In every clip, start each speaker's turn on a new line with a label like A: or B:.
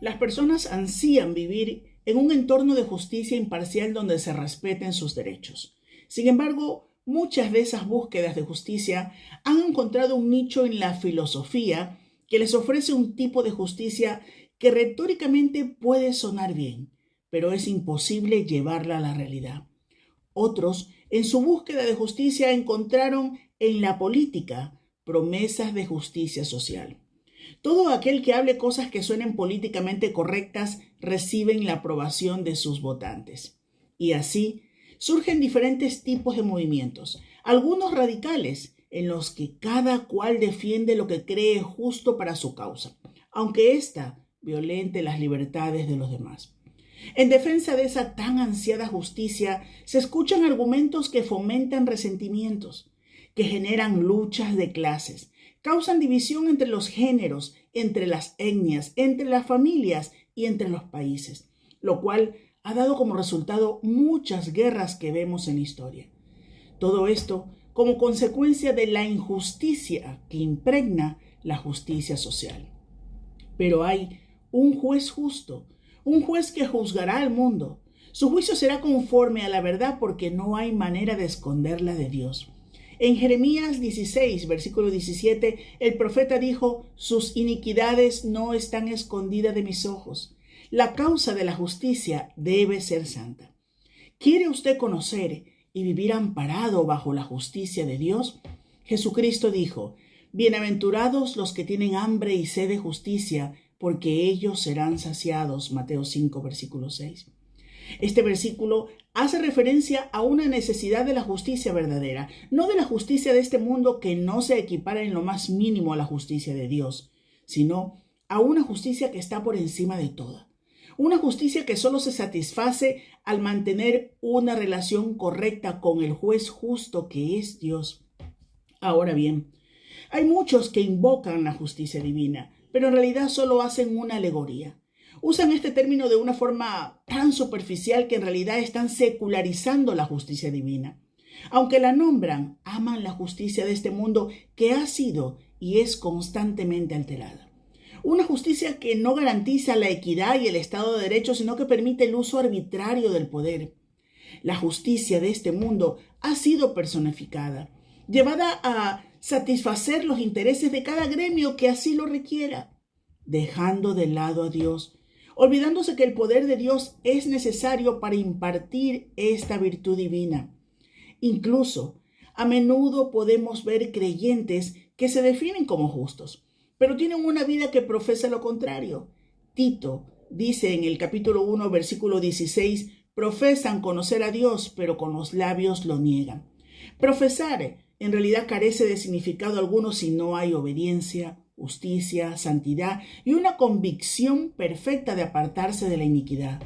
A: Las personas ansían vivir en un entorno de justicia imparcial donde se respeten sus derechos. Sin embargo, muchas de esas búsquedas de justicia han encontrado un nicho en la filosofía que les ofrece un tipo de justicia que retóricamente puede sonar bien, pero es imposible llevarla a la realidad. Otros, en su búsqueda de justicia, encontraron en la política promesas de justicia social. Todo aquel que hable cosas que suenen políticamente correctas reciben la aprobación de sus votantes. Y así surgen diferentes tipos de movimientos, algunos radicales, en los que cada cual defiende lo que cree justo para su causa, aunque ésta violente las libertades de los demás. En defensa de esa tan ansiada justicia, se escuchan argumentos que fomentan resentimientos, que generan luchas de clases, causan división entre los géneros, entre las etnias, entre las familias y entre los países, lo cual ha dado como resultado muchas guerras que vemos en la historia. Todo esto como consecuencia de la injusticia que impregna la justicia social. Pero hay un juez justo, un juez que juzgará al mundo. Su juicio será conforme a la verdad porque no hay manera de esconderla de Dios. En Jeremías 16, versículo 17, el profeta dijo: «Sus iniquidades no están escondidas de mis ojos. La causa de la justicia debe ser santa». ¿Quiere usted conocer y vivir amparado bajo la justicia de Dios? Jesucristo dijo: «Bienaventurados los que tienen hambre y sed de justicia, porque ellos serán saciados». Mateo 5, versículo 6. Este versículo hace referencia a una necesidad de la justicia verdadera, no de la justicia de este mundo que no se equipara en lo más mínimo a la justicia de Dios, sino a una justicia que está por encima de toda. Una justicia que solo se satisface al mantener una relación correcta con el juez justo que es Dios. Ahora bien, hay muchos que invocan la justicia divina, pero en realidad solo hacen una alegoría. Usan este término de una forma tan superficial que en realidad están secularizando la justicia divina. Aunque la nombran, aman la justicia de este mundo que ha sido y es constantemente alterada. Una justicia que no garantiza la equidad y el Estado de Derecho, sino que permite el uso arbitrario del poder. La justicia de este mundo ha sido personificada, llevada a satisfacer los intereses de cada gremio que así lo requiera, dejando de lado a Dios, olvidándose que el poder de Dios es necesario para impartir esta virtud divina. Incluso, a menudo podemos ver creyentes que se definen como justos, pero tienen una vida que profesa lo contrario. Tito dice en el capítulo 1, versículo 16, «Profesan conocer a Dios, pero con los labios lo niegan». Profesar en realidad carece de significado alguno si no hay obediencia, justicia, santidad y una convicción perfecta de apartarse de la iniquidad.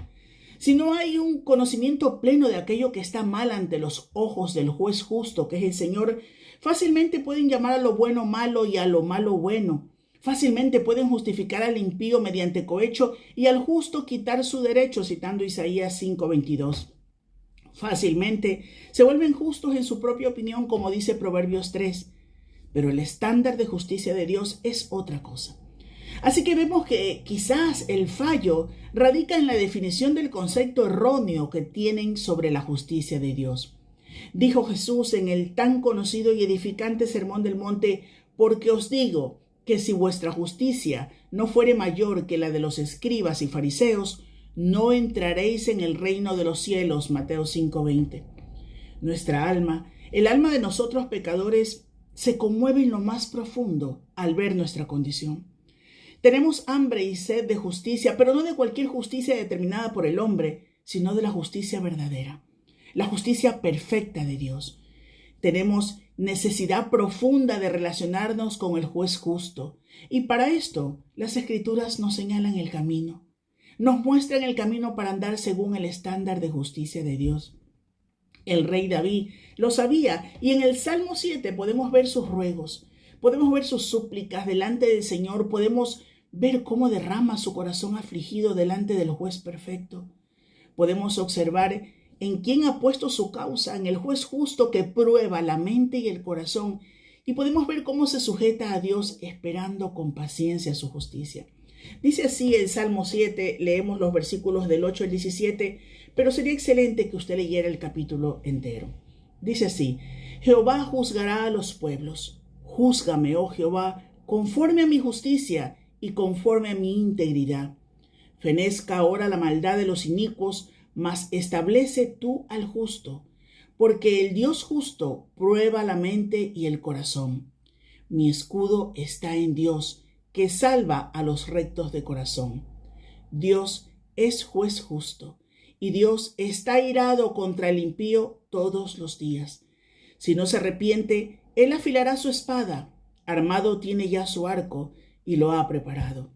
A: Si no hay un conocimiento pleno de aquello que está mal ante los ojos del juez justo, que es el Señor, fácilmente pueden llamar a lo bueno malo y a lo malo bueno. Fácilmente pueden justificar al impío mediante cohecho y al justo quitar su derecho, citando Isaías 5:22. Fácilmente se vuelven justos en su propia opinión, como dice Proverbios 3. Pero el estándar de justicia de Dios es otra cosa. Así que vemos que quizás el fallo radica en la definición del concepto erróneo que tienen sobre la justicia de Dios. Dijo Jesús en el tan conocido y edificante Sermón del Monte: «Porque os digo que si vuestra justicia no fuere mayor que la de los escribas y fariseos, no entraréis en el reino de los cielos». Mateo 5:20. Nuestra alma, el alma de nosotros pecadores, se conmueve en lo más profundo al ver nuestra condición. Tenemos hambre y sed de justicia, pero no de cualquier justicia determinada por el hombre, sino de la justicia verdadera, la justicia perfecta de Dios. Tenemos necesidad profunda de relacionarnos con el juez justo, y para esto las Escrituras nos señalan el camino, nos muestran el camino para andar según el estándar de justicia de Dios. El rey David lo sabía, y en el Salmo 7 podemos ver sus ruegos: Podemos ver sus súplicas delante del Señor, podemos ver cómo derrama su corazón afligido delante del juez perfecto. Podemos observar en quién ha puesto su causa, en el juez justo que prueba la mente y el corazón, y podemos ver cómo se sujeta a Dios esperando con paciencia su justicia. Dice así el Salmo 7, leemos los versículos del 8 al 17, pero sería excelente que usted leyera el capítulo entero. Dice así: Jehová juzgará a los pueblos. Júzgame, oh Jehová, conforme a mi justicia y conforme a mi integridad. Fenezca ahora la maldad de los inicuos, mas establece tú al justo, porque el Dios justo prueba la mente y el corazón. Mi escudo está en Dios, que salva a los rectos de corazón. Dios es juez justo, y Dios está airado contra el impío todos los días. Si no se arrepiente, él afilará su espada, armado tiene ya su arco, y lo ha preparado.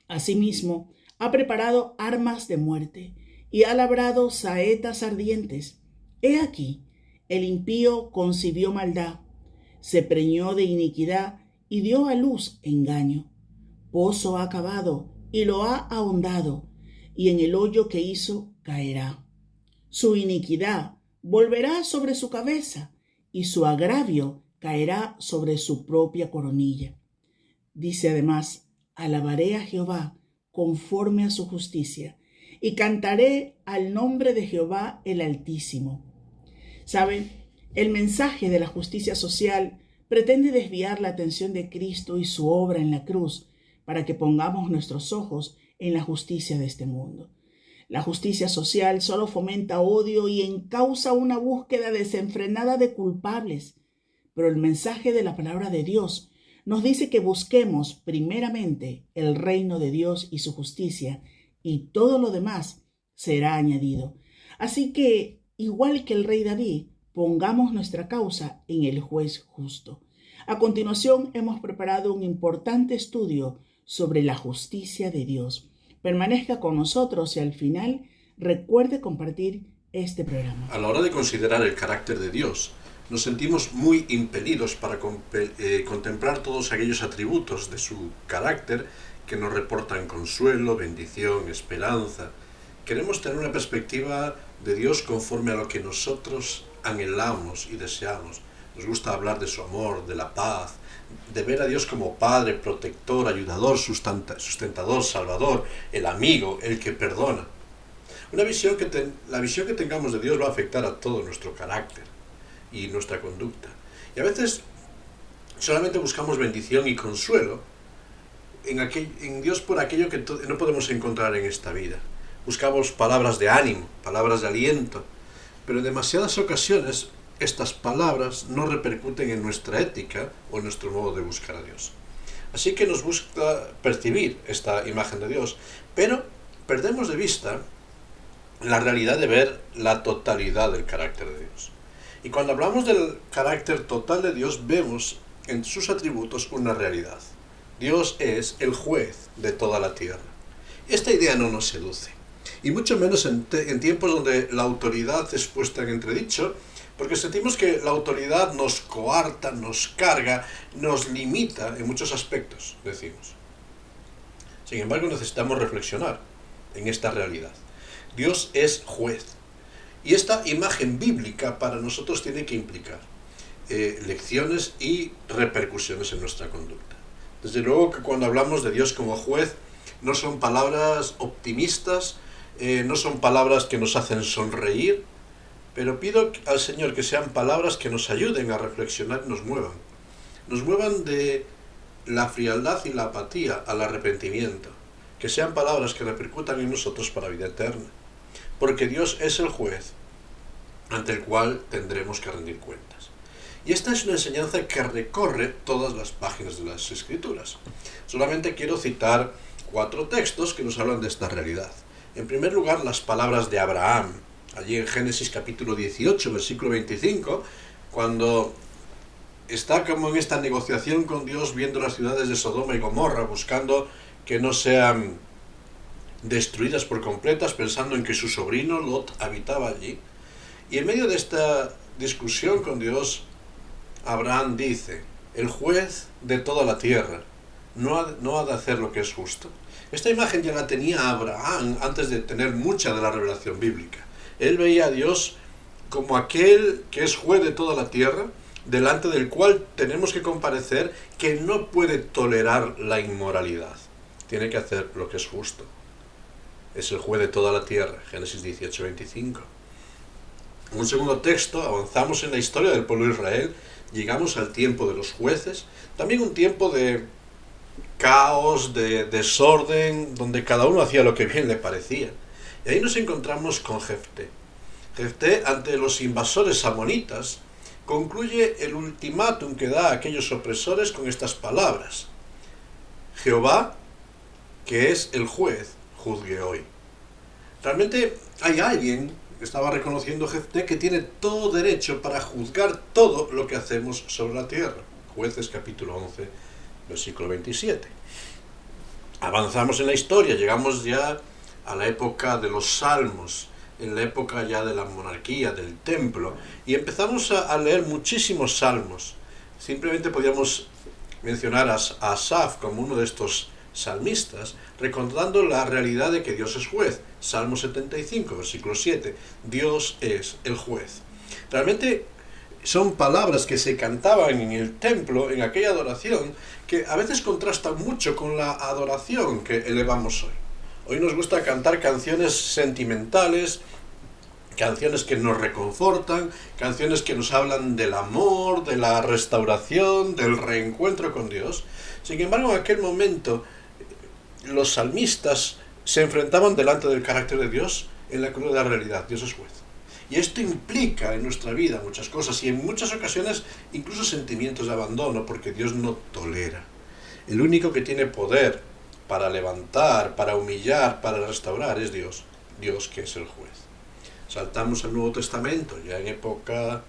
A: Asimismo, ha preparado armas de muerte, y ha labrado saetas ardientes. He aquí, el impío concibió maldad, se preñó de iniquidad, y dio a luz engaño. Pozo ha cavado, y lo ha ahondado, y en el hoyo que hizo caerá. Su iniquidad volverá sobre su cabeza, y su agravio caerá sobre su propia coronilla. Dice además: alabaré a Jehová conforme a su justicia, y cantaré al nombre de Jehová el Altísimo. ¿Sabe? El mensaje de la justicia social pretende desviar la atención de Cristo y su obra en la cruz para que pongamos nuestros ojos en la justicia de este mundo. La justicia social solo fomenta odio y encausa una búsqueda desenfrenada de culpables. Pero el mensaje de la palabra de Dios nos dice que busquemos primeramente el reino de Dios y su justicia, y todo lo demás será añadido. Así que, igual que el rey David, pongamos nuestra causa en el juez justo. A continuación, hemos preparado un importante estudio sobre la justicia de Dios. Permanezca con nosotros y al final recuerde compartir este programa.
B: A la hora de considerar el carácter de Dios, nos sentimos muy impelidos para contemplar todos aquellos atributos de su carácter que nos reportan consuelo, bendición, esperanza. Queremos tener una perspectiva de Dios conforme a lo que nosotros anhelamos y deseamos. Nos gusta hablar de su amor, de la paz, de ver a Dios como Padre, protector, ayudador, sustentador, salvador, el amigo, el que perdona. La visión que tengamos de Dios va a afectar a todo nuestro carácter y nuestra conducta. Y a veces solamente buscamos bendición y consuelo en Dios por aquello que no podemos encontrar en esta vida. Buscamos palabras de ánimo, palabras de aliento, pero en demasiadas ocasiones estas palabras no repercuten en nuestra ética o en nuestro modo de buscar a Dios. Así que nos busca percibir esta imagen de Dios, pero perdemos de vista la realidad de ver la totalidad del carácter de Dios. Y cuando hablamos del carácter total de Dios, vemos en sus atributos una realidad. Dios es el juez de toda la tierra. Esta idea no nos seduce, y mucho menos en tiempos donde la autoridad es puesta en entredicho, porque sentimos que la autoridad nos coarta, nos carga, nos limita en muchos aspectos, decimos. Sin embargo, necesitamos reflexionar en esta realidad. Dios es juez. Y esta imagen bíblica para nosotros tiene que implicar lecciones y repercusiones en nuestra conducta. Desde luego que cuando hablamos de Dios como juez, no son palabras optimistas, no son palabras que nos hacen sonreír, pero pido al Señor que sean palabras que nos ayuden a reflexionar y nos muevan de la frialdad y la apatía al arrepentimiento, que sean palabras que repercutan en nosotros para vida eterna, porque Dios es el juez ante el cual tendremos que rendir cuentas. Y esta es una enseñanza que recorre todas las páginas de las Escrituras. Solamente quiero citar 4 textos que nos hablan de esta realidad. En primer lugar, las palabras de Abraham, allí en Génesis capítulo 18, versículo 25, cuando está como en esta negociación con Dios, viendo las ciudades de Sodoma y Gomorra, buscando que no sean destruidas por completas, pensando en que su sobrino Lot habitaba allí. Y en medio de esta discusión con Dios, Abraham dice: el juez de toda la tierra, no ha de hacer lo que es justo. Esta imagen ya la tenía Abraham antes de tener mucha de la revelación bíblica. Él veía a Dios como aquel que es juez de toda la tierra, delante del cual tenemos que comparecer, que no puede tolerar la inmoralidad. Tiene que hacer lo que es justo. Es el juez de toda la tierra, Génesis 18:25. Un segundo texto, avanzamos en la historia del pueblo de Israel, llegamos al tiempo de los jueces, también un tiempo de caos, de desorden, donde cada uno hacía lo que bien le parecía. Y ahí nos encontramos con Jefté. Jefté, ante los invasores amonitas, concluye el ultimátum que da a aquellos opresores con estas palabras: Jehová, que es el juez, juzgue hoy. Realmente hay alguien, estaba reconociendo Jefté, que tiene todo derecho para juzgar todo lo que hacemos sobre la tierra. Jueces capítulo 11, versículo 27. Avanzamos en la historia, llegamos ya a la época de los salmos, en la época ya de la monarquía, del templo, y empezamos a leer muchísimos salmos. Simplemente podíamos mencionar a Asaf como uno de estos salmistas, recordando la realidad de que Dios es juez. Salmo 75, versículo 7, Dios es el juez. Realmente son palabras que se cantaban en el templo, en aquella adoración, que a veces contrastan mucho con la adoración que elevamos hoy. Hoy nos gusta cantar canciones sentimentales, canciones que nos reconfortan, canciones que nos hablan del amor, de la restauración, del reencuentro con Dios. Sin embargo, en aquel momento, los salmistas se enfrentaban delante del carácter de Dios en la cruda realidad. Dios es juez. Y esto implica en nuestra vida muchas cosas y en muchas ocasiones incluso sentimientos de abandono, porque Dios no tolera. El único que tiene poder para levantar, para humillar, para restaurar es Dios. Dios, que es el juez. Saltamos al Nuevo Testamento, ya en época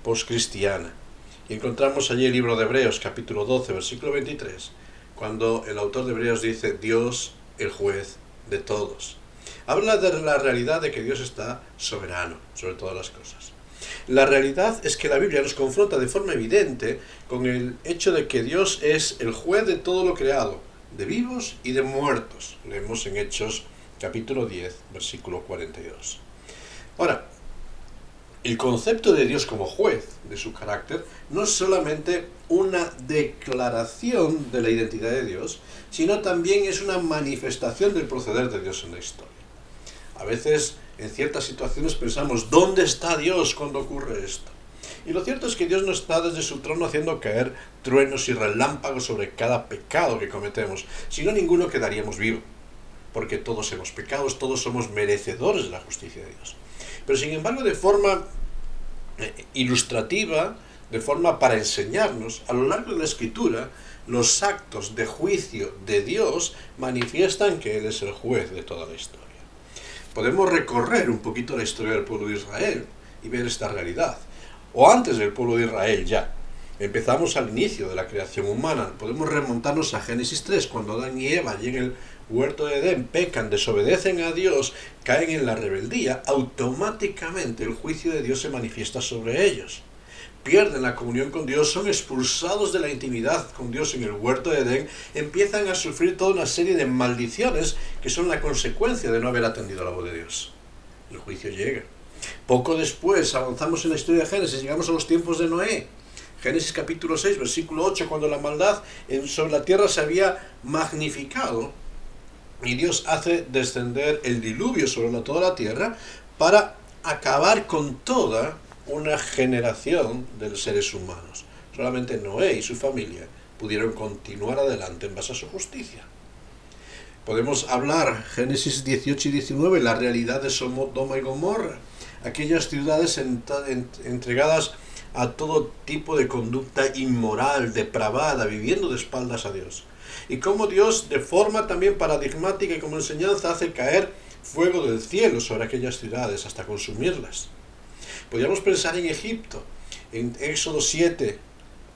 B: postcristiana, y encontramos allí el libro de Hebreos, capítulo 12, versículo 23, cuando el autor de Hebreos dice: Dios, el juez de todos. Habla de la realidad de que Dios está soberano sobre todas las cosas. La realidad es que la Biblia nos confronta de forma evidente con el hecho de que Dios es el juez de todo lo creado, de vivos y de muertos. Leemos en Hechos capítulo 10, versículo 42. Ahora, el concepto de Dios como juez, de su carácter, no es solamente una declaración de la identidad de Dios, sino también es una manifestación del proceder de Dios en la historia. A veces, en ciertas situaciones pensamos: ¿dónde está Dios cuando ocurre esto? Y lo cierto es que Dios no está desde su trono haciendo caer truenos y relámpagos sobre cada pecado que cometemos, sino ninguno quedaríamos vivo, porque todos hemos pecado, todos somos merecedores de la justicia de Dios. Pero sin embargo, de forma ilustrativa, de forma para enseñarnos, a lo largo de la Escritura, los actos de juicio de Dios manifiestan que Él es el juez de toda la historia. Podemos recorrer un poquito la historia del pueblo de Israel y ver esta realidad. O antes del pueblo de Israel ya. Empezamos al inicio de la creación humana. Podemos remontarnos a Génesis 3, cuando Adán y Eva allí en el huerto de Edén pecan, desobedecen a Dios, caen en la rebeldía. Automáticamente el juicio de Dios se manifiesta sobre ellos. Pierden la comunión con Dios, son expulsados de la intimidad con Dios en el huerto de Edén, empiezan a sufrir toda una serie de maldiciones que son la consecuencia de no haber atendido a la voz de Dios. El juicio llega. Poco después avanzamos en la historia de Génesis, llegamos a los tiempos de Noé. Génesis capítulo 6, versículo 8, cuando la maldad sobre la tierra se había magnificado y Dios hace descender el diluvio sobre toda la tierra para acabar con toda una generación de seres humanos. Solamente Noé y su familia pudieron continuar adelante en base a su justicia. Podemos hablar, Génesis 18 y 19, la realidad de Sodoma y Gomorra, aquellas ciudades entregadas a todo tipo de conducta inmoral, depravada, viviendo de espaldas a Dios. Y cómo Dios, de forma también paradigmática y como enseñanza, hace caer fuego del cielo sobre aquellas ciudades hasta consumirlas. Podríamos pensar en Egipto, en Éxodo 7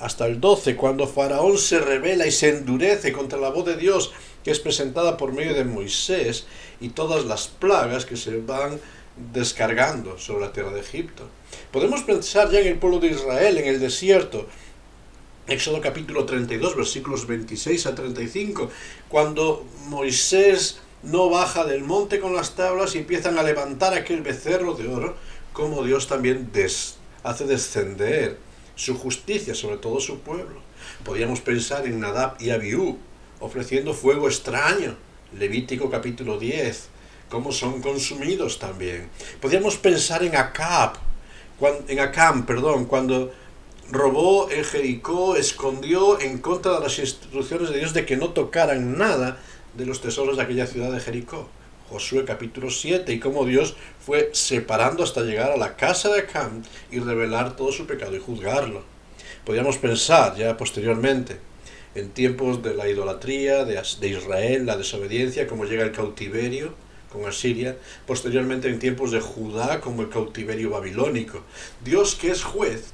B: hasta el 12, cuando Faraón se rebela y se endurece contra la voz de Dios, que es presentada por medio de Moisés, y todas las plagas que se van descargando sobre la tierra de Egipto. Podemos pensar ya en el pueblo de Israel, en el desierto, Éxodo capítulo 32, versículos 26 a 35, cuando Moisés no baja del monte con las tablas y empiezan a levantar aquel becerro de oro, como Dios también hace descender su justicia sobre todo su pueblo. Podríamos pensar en Nadab y Abiú ofreciendo fuego extraño, Levítico capítulo 10, cómo son consumidos también. Podríamos pensar en Acab, cuando robó en Jericó, escondió en contra de las instrucciones de Dios de que no tocaran nada de los tesoros de aquella ciudad de Jericó. Josué capítulo 7, y cómo Dios fue separando hasta llegar a la casa de Acab y revelar todo su pecado y juzgarlo. Podríamos pensar ya posteriormente en tiempos de la idolatría de Israel, la desobediencia, como llega el cautiverio con Asiria, posteriormente en tiempos de Judá, como el cautiverio babilónico. Dios, que es juez,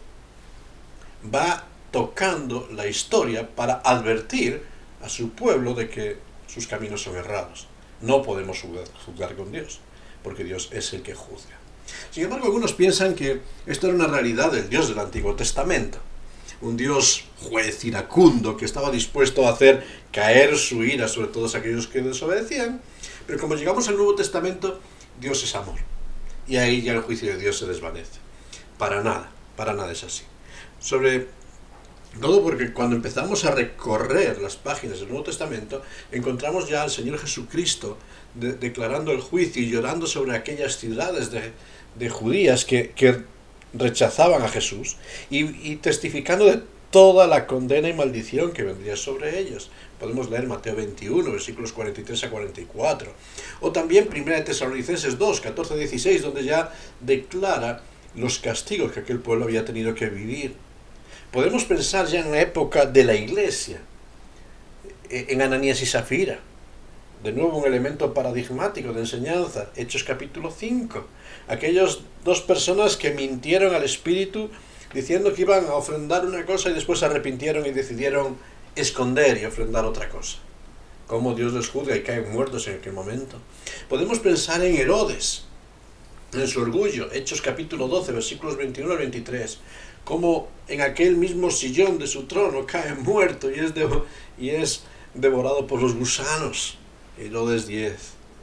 B: va tocando la historia para advertir a su pueblo de que sus caminos son errados. No podemos juzgar con Dios, porque Dios es el que juzga. Sin embargo, algunos piensan que esto era una realidad del Dios del Antiguo Testamento, un Dios juez iracundo que estaba dispuesto a hacer caer su ira sobre todos aquellos que desobedecían, pero como llegamos al Nuevo Testamento, Dios es amor, y ahí ya el juicio de Dios se desvanece. Para nada es así. Sobre todo porque cuando empezamos a recorrer las páginas del Nuevo Testamento, encontramos ya al Señor Jesucristo declarando el juicio y llorando sobre aquellas ciudades de judías que rechazaban a Jesús y testificando de toda la condena y maldición que vendría sobre ellos. Podemos leer Mateo 21, versículos 43 a 44. O también 1 Tesalonicenses 2, 14 a 16, donde ya declara los castigos que aquel pueblo había tenido que vivir. Podemos pensar ya en la época de la iglesia, en Ananías y Zafira. De nuevo un elemento paradigmático de enseñanza, Hechos capítulo 5. Aquellas dos personas que mintieron al Espíritu diciendo que iban a ofrendar una cosa y después se arrepintieron y decidieron esconder y ofrendar otra cosa. Cómo Dios les juzga y caen muertos en aquel momento. Podemos pensar en Herodes, en su orgullo, Hechos capítulo 12, versículos 21 al 23. Cómo en aquel mismo sillón de su trono cae muerto y es devorado por los gusanos. Herodes 10,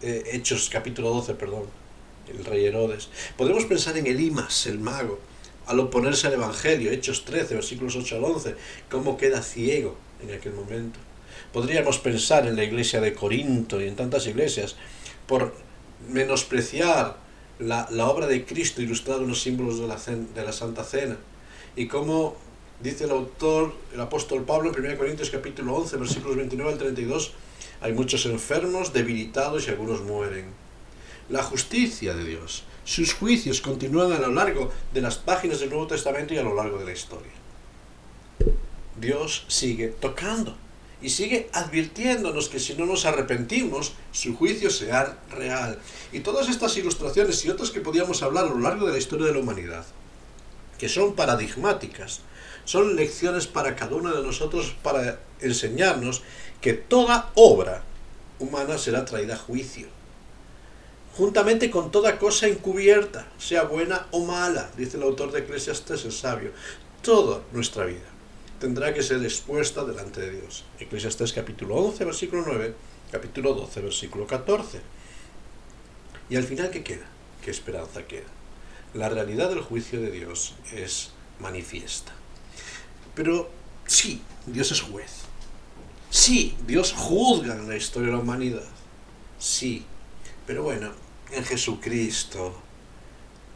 B: Hechos capítulo 12, el rey Herodes. Podemos pensar en Elimas, el mago, al oponerse al Evangelio, Hechos 13, versículos 8 al 11, cómo queda ciego en aquel momento. Podríamos pensar en la iglesia de Corinto y en tantas iglesias, por menospreciar la obra de Cristo ilustrada en los símbolos de la Santa Cena. Y como dice el autor, el apóstol Pablo en 1 Corintios capítulo 11, versículos 29 al 32, hay muchos enfermos, debilitados y algunos mueren. La justicia de Dios, sus juicios continúan a lo largo de las páginas del Nuevo Testamento y a lo largo de la historia. Dios sigue tocando y sigue advirtiéndonos que si no nos arrepentimos, su juicio será real. Y todas estas ilustraciones y otras que podíamos hablar a lo largo de la historia de la humanidad, que son paradigmáticas, son lecciones para cada uno de nosotros para enseñarnos que toda obra humana será traída a juicio, juntamente con toda cosa encubierta, sea buena o mala, dice el autor de Eclesiastés, el sabio. Toda nuestra vida tendrá que ser expuesta delante de Dios. Eclesiastés capítulo 11, versículo 9, capítulo 12, versículo 14. Y al final, ¿qué queda? ¿Qué esperanza queda? La realidad del juicio de Dios es manifiesta. Pero sí, Dios es juez. Sí, Dios juzga en la historia de la humanidad. Sí, pero bueno, en Jesucristo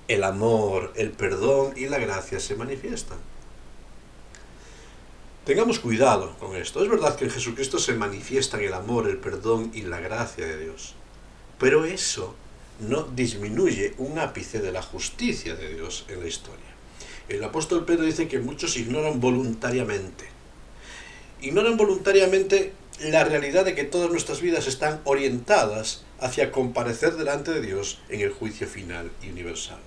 B: el amor, el perdón y la gracia se manifiestan. Tengamos cuidado con esto. Es verdad que en Jesucristo se manifiestan el amor, el perdón y la gracia de Dios. Pero eso no disminuye un ápice de la justicia de Dios en la historia. El apóstol Pedro dice que muchos ignoran voluntariamente. Ignoran voluntariamente la realidad de que todas nuestras vidas están orientadas hacia comparecer delante de Dios en el juicio final y universal.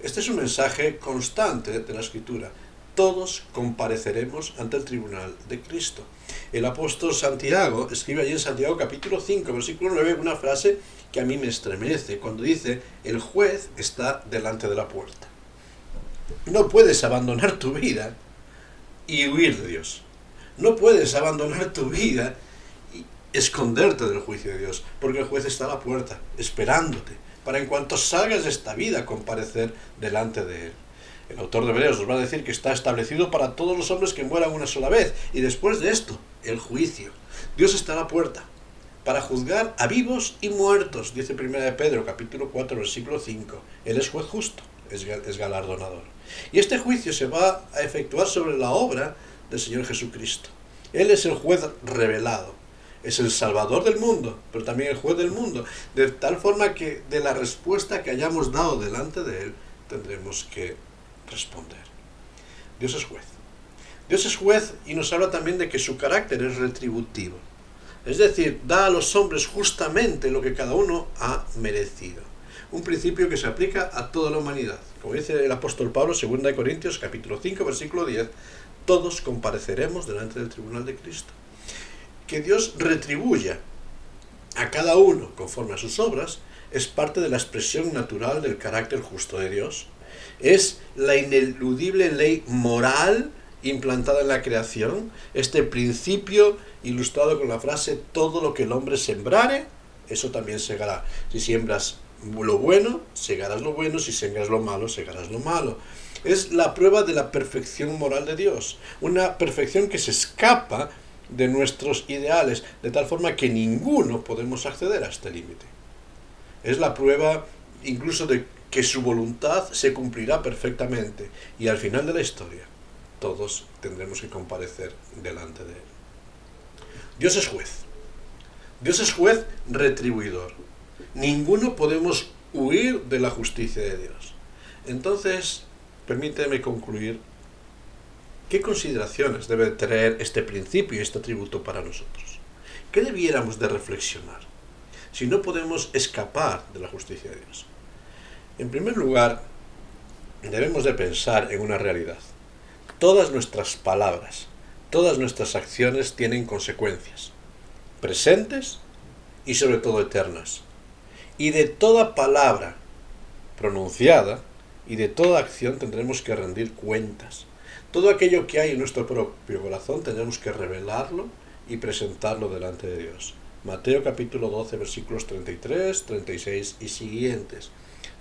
B: Este es un mensaje constante de la Escritura. Todos compareceremos ante el tribunal de Cristo. El apóstol Santiago escribe allí en Santiago capítulo 5, versículo 9, una frase que a mí me estremece, cuando dice: el juez está delante de la puerta. No puedes abandonar tu vida y huir de Dios. No puedes abandonar tu vida y esconderte del juicio de Dios, porque el juez está a la puerta, esperándote, para en cuanto salgas de esta vida comparecer delante de Él. El autor de Hebreos nos va a decir que está establecido para todos los hombres que mueran una sola vez, y después de esto, el juicio. Dios está a la puerta para juzgar a vivos y muertos, dice 1 de Pedro, capítulo 4, versículo 5. Él es juez justo, es galardonador. Y este juicio se va a efectuar sobre la obra del Señor Jesucristo. Él es el juez revelado, es el salvador del mundo, pero también el juez del mundo, de tal forma que de la respuesta que hayamos dado delante de Él, tendremos que responder. Dios es juez. Dios es juez y nos habla también de que su carácter es retributivo. Es decir, da a los hombres justamente lo que cada uno ha merecido. Un principio que se aplica a toda la humanidad. Como dice el apóstol Pablo, 2 Corintios, capítulo 5, versículo 10, todos compareceremos delante del tribunal de Cristo. Que Dios retribuya a cada uno conforme a sus obras es parte de la expresión natural del carácter justo de Dios. Es la ineludible ley moral implantada en la creación, este principio ilustrado con la frase: todo lo que el hombre sembrare, eso también segará. Si siembras lo bueno, segarás lo bueno; si siembras lo malo, segarás lo malo. Es la prueba de la perfección moral de Dios, una perfección que se escapa de nuestros ideales, de tal forma que ninguno podemos acceder a este límite. Es la prueba incluso de que su voluntad se cumplirá perfectamente, y al final de la historia todos tendremos que comparecer delante de Él. Dios es juez. Dios es juez retribuidor. Ninguno podemos huir de la justicia de Dios. Entonces, permíteme concluir. ¿Qué consideraciones debe tener este principio y este atributo para nosotros? ¿Qué debiéramos de reflexionar si no podemos escapar de la justicia de Dios? En primer lugar, debemos de pensar en una realidad. Todas nuestras palabras, todas nuestras acciones tienen consecuencias, presentes y sobre todo eternas. Y de toda palabra pronunciada y de toda acción tendremos que rendir cuentas. Todo aquello que hay en nuestro propio corazón tendremos que revelarlo y presentarlo delante de Dios. Mateo capítulo 12, versículos 33, 36 y siguientes.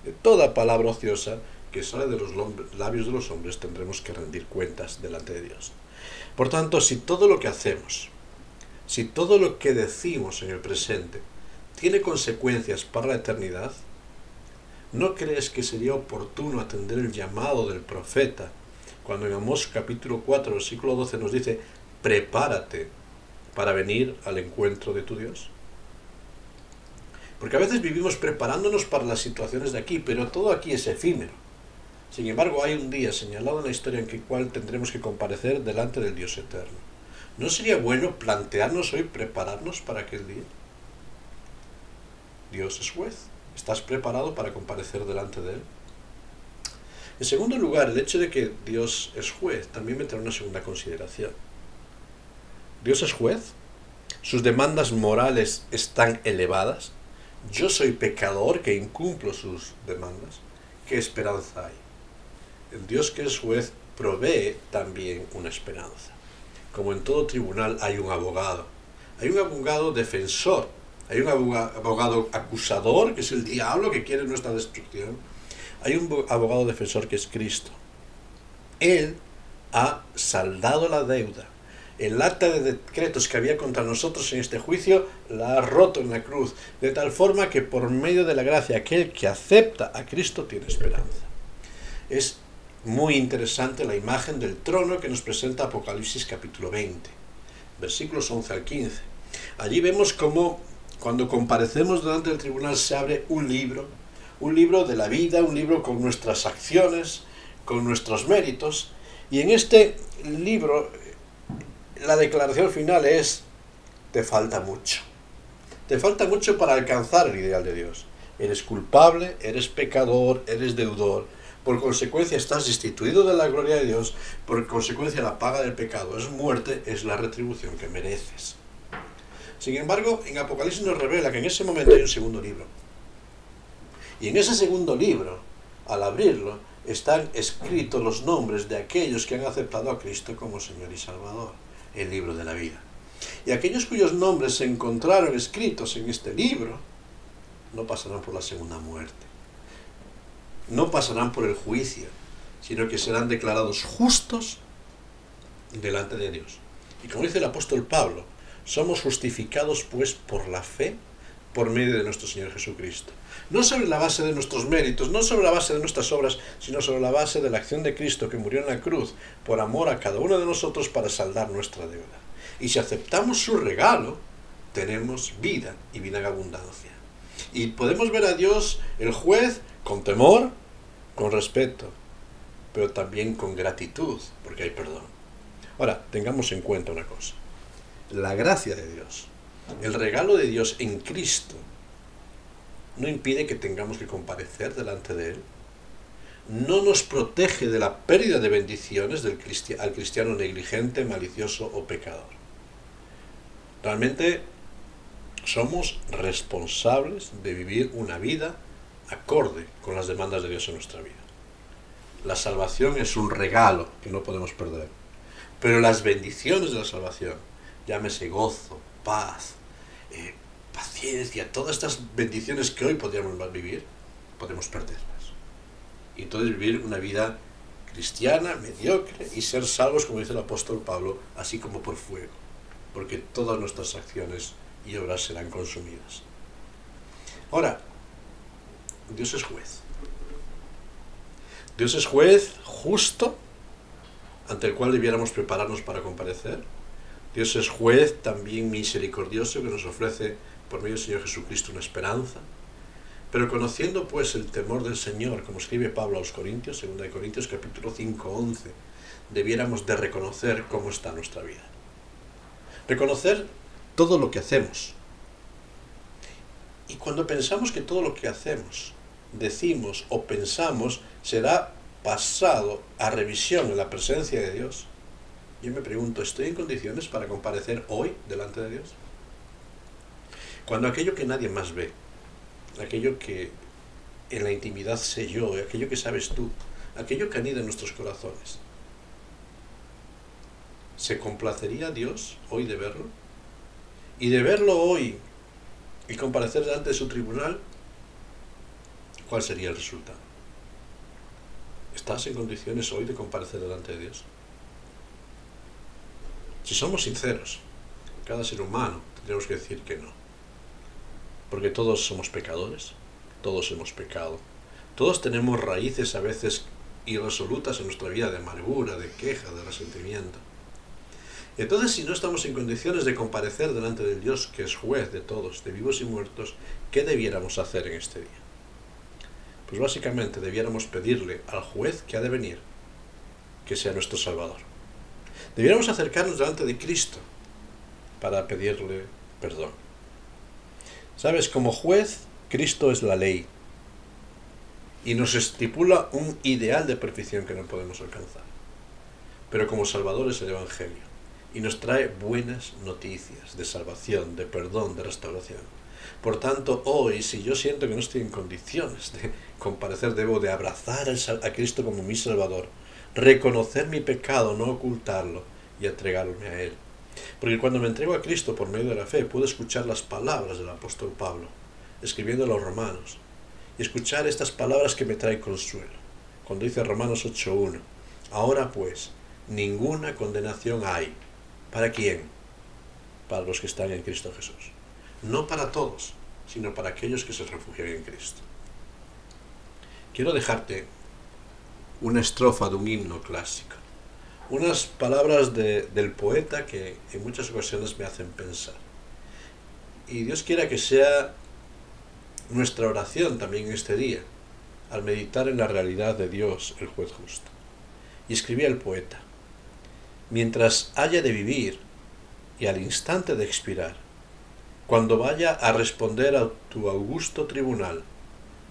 B: De toda palabra ociosa que sale de los labios de los hombres tendremos que rendir cuentas delante de Dios. Por tanto, si todo lo que hacemos, si todo lo que decimos en el presente tiene consecuencias para la eternidad, ¿no crees que sería oportuno atender el llamado del profeta cuando en Amós capítulo 4, versículo 12 nos dice: prepárate para venir al encuentro de tu Dios? Porque a veces vivimos preparándonos para las situaciones de aquí, pero todo aquí es efímero. Sin embargo, hay un día señalado en la historia en el cual tendremos que comparecer delante del Dios eterno. ¿No sería bueno plantearnos hoy prepararnos para aquel día? Dios es juez. ¿Estás preparado para comparecer delante de Él? En segundo lugar, el hecho de que Dios es juez también me trae una segunda consideración. Dios es juez. Sus demandas morales están elevadas. Yo soy pecador que incumplo sus demandas. ¿Qué esperanza hay? El Dios que es juez provee también una esperanza. Como en todo tribunal hay un abogado. Hay un abogado defensor. Hay un abogado acusador, que es el diablo que quiere nuestra destrucción. Hay un abogado defensor que es Cristo. Él ha saldado la deuda. El acta de decretos que había contra nosotros en este juicio la ha roto en la cruz, de tal forma que por medio de la gracia aquel que acepta a Cristo tiene esperanza. Es muy interesante la imagen del trono que nos presenta Apocalipsis capítulo 20, versículos 11 al 15. Allí vemos cómo cuando comparecemos delante del tribunal se abre un libro de la vida, un libro con nuestras acciones, con nuestros méritos, y en este libro la declaración final es: te falta mucho. Te falta mucho para alcanzar el ideal de Dios. Eres culpable, eres pecador, eres deudor. Por consecuencia estás destituido de la gloria de Dios. Por consecuencia la paga del pecado es muerte, es la retribución que mereces. Sin embargo, en Apocalipsis nos revela que en ese momento hay un segundo libro. Y en ese segundo libro, al abrirlo, están escritos los nombres de aquellos que han aceptado a Cristo como Señor y Salvador, el libro de la vida. Y aquellos cuyos nombres se encontraron escritos en este libro, no pasarán por la segunda muerte, no pasarán por el juicio, sino que serán declarados justos delante de Dios. Y como dice el apóstol Pablo, somos justificados pues por la fe, por medio de nuestro Señor Jesucristo. No sobre la base de nuestros méritos, no sobre la base de nuestras obras, sino sobre la base de la acción de Cristo que murió en la cruz por amor a cada uno de nosotros para saldar nuestra deuda. Y si aceptamos su regalo, tenemos vida y vida en abundancia. Y podemos ver a Dios, el juez, con temor, con respeto, pero también con gratitud, porque hay perdón. Ahora, tengamos en cuenta una cosa. La gracia de Dios, el regalo de Dios en Cristo, no impide que tengamos que comparecer delante de Él. No nos protege de la pérdida de bendiciones al cristiano negligente, malicioso o pecador. Realmente somos responsables de vivir una vida acorde con las demandas de Dios en nuestra vida. La salvación es un regalo que no podemos perder. Pero las bendiciones de la salvación, llámese gozo, paz, paciencia, todas estas bendiciones que hoy podríamos vivir, podemos perderlas. Y entonces vivir una vida cristiana, mediocre, y ser salvos, como dice el apóstol Pablo, así como por fuego, porque todas nuestras acciones y obras serán consumidas. Ahora, Dios es juez. Dios es juez justo, ante el cual debiéramos prepararnos para comparecer. Dios es juez también misericordioso, que nos ofrece por medio del Señor Jesucristo una esperanza. Pero conociendo pues el temor del Señor, como escribe Pablo a los Corintios, 2 Corintios capítulo 5, 11, debiéramos de reconocer cómo está nuestra vida. Reconocer todo lo que hacemos. Y cuando pensamos que todo lo que hacemos, decimos o pensamos será pasado a revisión en la presencia de Dios, yo me pregunto, ¿estoy en condiciones para comparecer hoy delante de Dios? Cuando aquello que nadie más ve, aquello que en la intimidad sé yo, aquello que sabes tú, aquello que anida en nuestros corazones, ¿se complacería Dios hoy de verlo? Y de verlo hoy y comparecer delante de su tribunal, ¿cuál sería el resultado? ¿Estás en condiciones hoy de comparecer delante de Dios? Si somos sinceros, cada ser humano, tendremos que decir que no. Porque todos somos pecadores, todos hemos pecado, todos tenemos raíces a veces irresolutas en nuestra vida de amargura, de queja, de resentimiento. Entonces, si no estamos en condiciones de comparecer delante del Dios que es juez de todos, de vivos y muertos, ¿qué debiéramos hacer en este día? Pues básicamente debiéramos pedirle al juez que ha de venir que sea nuestro Salvador. Debiéramos acercarnos delante de Cristo para pedirle perdón. ¿Sabes? Como juez, Cristo es la ley y nos estipula un ideal de perfección que no podemos alcanzar. Pero como Salvador es el Evangelio y nos trae buenas noticias de salvación, de perdón, de restauración. Por tanto, hoy, si yo siento que no estoy en condiciones de comparecer, debo de abrazar a Cristo como mi Salvador, reconocer mi pecado, no ocultarlo y entregarme a Él. Porque cuando me entrego a Cristo por medio de la fe, puedo escuchar las palabras del apóstol Pablo, escribiendo a los romanos, y escuchar estas palabras que me traen consuelo. Cuando dice Romanos 8.1, ahora pues, ninguna condenación hay. ¿Para quién? Para los que están en Cristo Jesús. No para todos, sino para aquellos que se refugian en Cristo. Quiero dejarte una estrofa de un himno clásico. Unas palabras del poeta que en muchas ocasiones me hacen pensar. Y Dios quiera que sea nuestra oración también en este día, al meditar en la realidad de Dios, el juez justo. Y escribía el poeta: mientras haya de vivir y al instante de expirar, cuando vaya a responder a tu augusto tribunal,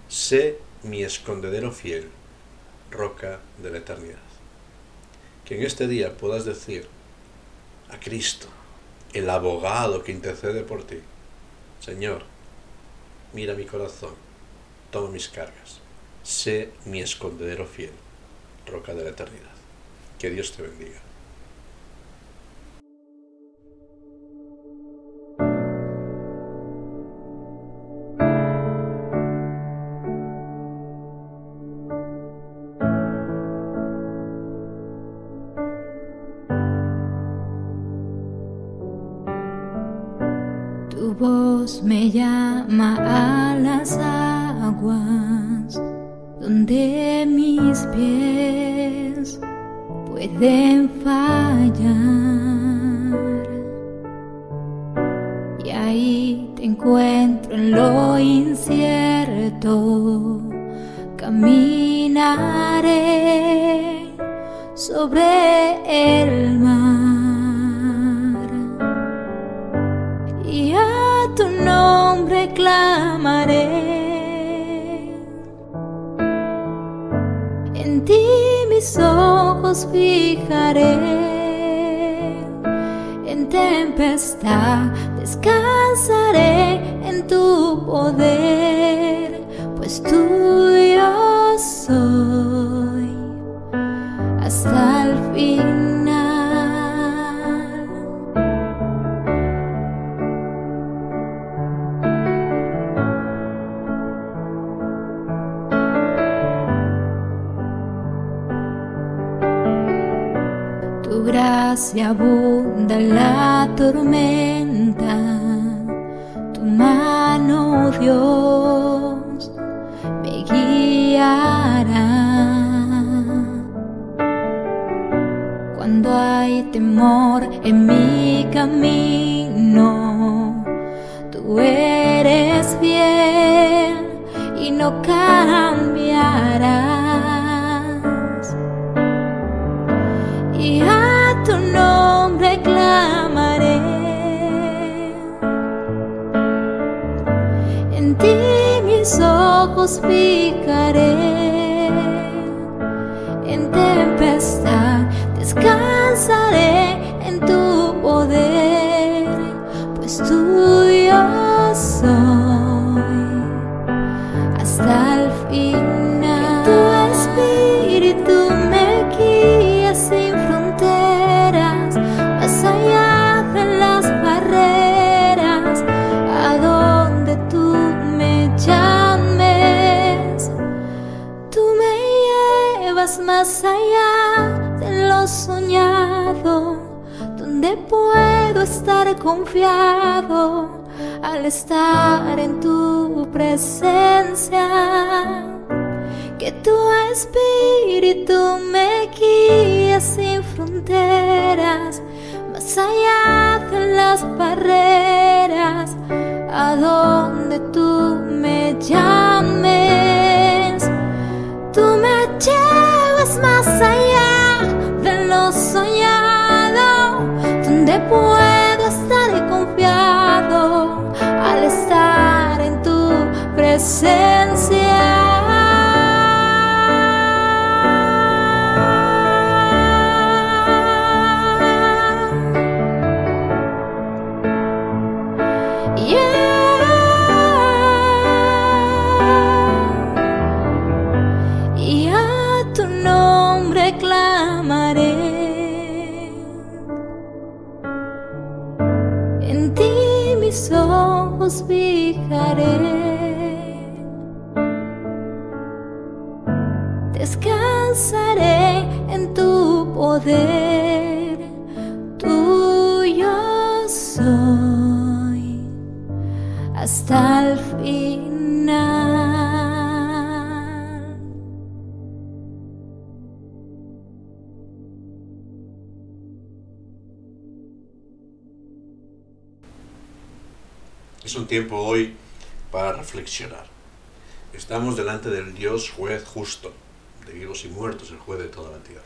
B: sé mi escondedero fiel, roca de la eternidad. Que en este día puedas decir a Cristo, el abogado que intercede por ti: Señor, mira mi corazón, toma mis cargas, sé mi escondedero fiel, roca de la eternidad. Que Dios te bendiga.
C: Tu voz me llama a las aguas, donde mis pies pueden fallar. Y ahí te encuentro en lo incierto, caminaré sobre el mar. Y a tu nombre clamaré, en ti mis ojos fijaré, en tempestad descansaré en tu poder, pues tuyo soy hasta el final. Tu gracia abunda en la tormenta, tu mano, Dios, me guiará. Cuando hay temor en mi camino, tú eres fiel y no cambiarás. Y a tu nombre clamaré, en ti mis ojos fijaré, en tempestad descansaré en tu poder, pues tuyo soy hasta el final. Que tu espíritu me guíe sin fronteras, más allá de las barreras, a donde tú me llames. Tú me llevas más allá de lo soñado, donde puedo estar confiado al estar en tu presencia. Que tu espíritu me guíe sin fronteras, más allá de las barreras, a donde tú me llames. Tú me llevas más allá de lo soñado, donde puedo estar confiado al estar en tu presencia. Y a tu nombre clamaré, en ti mis ojos fijaré, descansaré en tu poder, tuyo soy hasta el final.
B: Es un tiempo hoy para reflexionar. Estamos delante del Dios juez justo, de vivos y muertos, el juez de toda la tierra.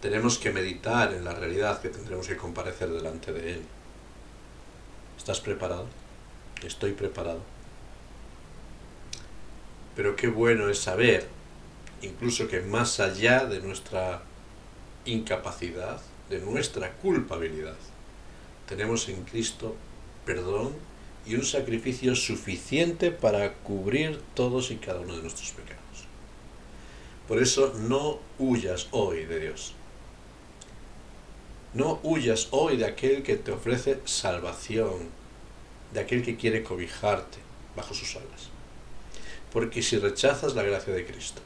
B: Tenemos que meditar en la realidad que tendremos que comparecer delante de Él. ¿Estás preparado? Estoy preparado. Pero qué bueno es saber, incluso que más allá de nuestra incapacidad, de nuestra culpabilidad, tenemos en Cristo perdón y un sacrificio suficiente para cubrir todos y cada uno de nuestros pecados. Por eso no huyas hoy de Dios. No huyas hoy de aquel que te ofrece salvación, de aquel que quiere cobijarte bajo sus alas. Porque si rechazas la gracia de Cristo,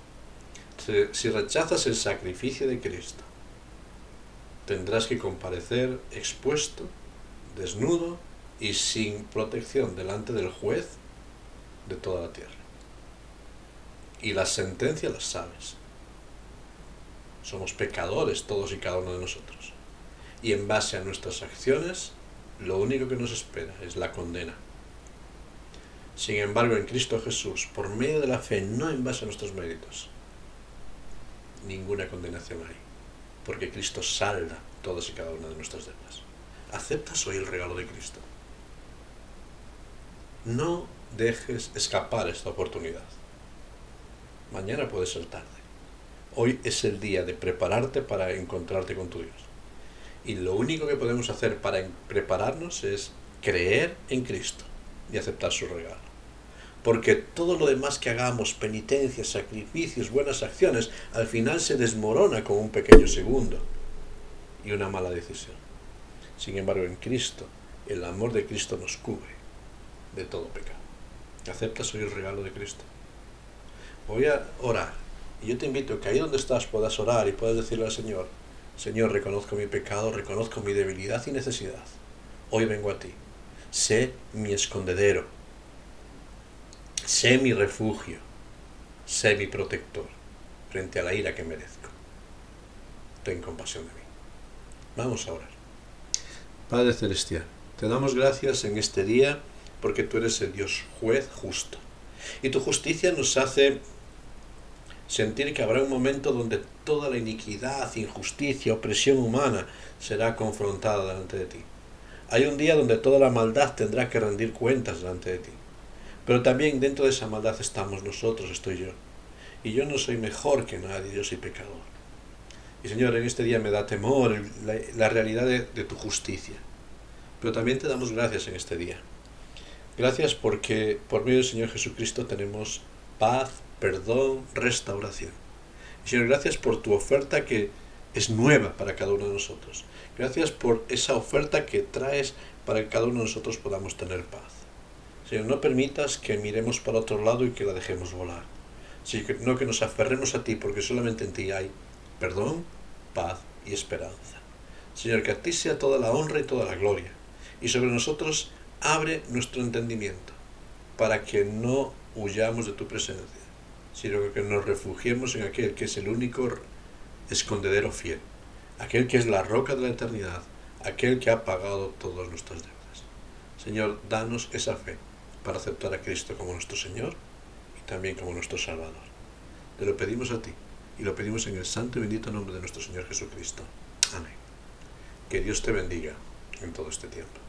B: si rechazas el sacrificio de Cristo, tendrás que comparecer expuesto, desnudo y sin protección delante del juez de toda la tierra. Y la sentencia la sabes. Somos pecadores todos y cada uno de nosotros. Y en base a nuestras acciones, lo único que nos espera es la condena. Sin embargo, en Cristo Jesús, por medio de la fe, no en base a nuestros méritos, ninguna condenación hay, porque Cristo salda todas y cada una de nuestras deudas. ¿Aceptas hoy el regalo de Cristo? No dejes escapar esta oportunidad. Mañana puede ser tarde. Hoy es el día de prepararte para encontrarte con tu Dios. Y lo único que podemos hacer para prepararnos es creer en Cristo y aceptar su regalo. Porque todo lo demás que hagamos, penitencias, sacrificios, buenas acciones, al final se desmorona con un pequeño segundo y una mala decisión. Sin embargo, en Cristo, el amor de Cristo nos cubre de todo pecado. ¿Aceptas hoy el regalo de Cristo? Voy a orar. Y yo te invito a que ahí donde estás puedas orar y puedas decirle al Señor: Señor, reconozco mi pecado, reconozco mi debilidad y necesidad. Hoy vengo a ti. Sé mi escondedero. Sé mi refugio. Sé mi protector frente a la ira que merezco. Ten compasión de mí. Vamos a orar. Padre Celestial, te damos gracias en este día porque tú eres el Dios juez justo. Y tu justicia nos hace sentir que habrá un momento donde toda la iniquidad, injusticia, opresión humana será confrontada delante de ti. Hay un día donde toda la maldad tendrá que rendir cuentas delante de ti. Pero también dentro de esa maldad estamos nosotros, estoy yo. Y yo no soy mejor que nadie, yo soy pecador. Y Señor, en este día me da temor la realidad de tu justicia. Pero también te damos gracias en este día. Gracias porque por medio del Señor Jesucristo tenemos paz, perdón, restauración. Y Señor, gracias por tu oferta que es nueva para cada uno de nosotros. Gracias por esa oferta que traes para que cada uno de nosotros podamos tener paz. Señor, no permitas que miremos para otro lado y que la dejemos volar, sino que nos aferremos a ti, porque solamente en ti hay perdón, paz y esperanza. Señor, que a ti sea toda la honra y toda la gloria, y sobre nosotros abre nuestro entendimiento, para que no huyamos de tu presencia, sino que nos refugiemos en aquel que es el único escondedero fiel, aquel que es la roca de la eternidad, aquel que ha pagado todas nuestras deudas. Señor, danos esa fe para aceptar a Cristo como nuestro Señor y también como nuestro Salvador. Te lo pedimos a ti y lo pedimos en el santo y bendito nombre de nuestro Señor Jesucristo. Amén. Que Dios te bendiga en todo este tiempo.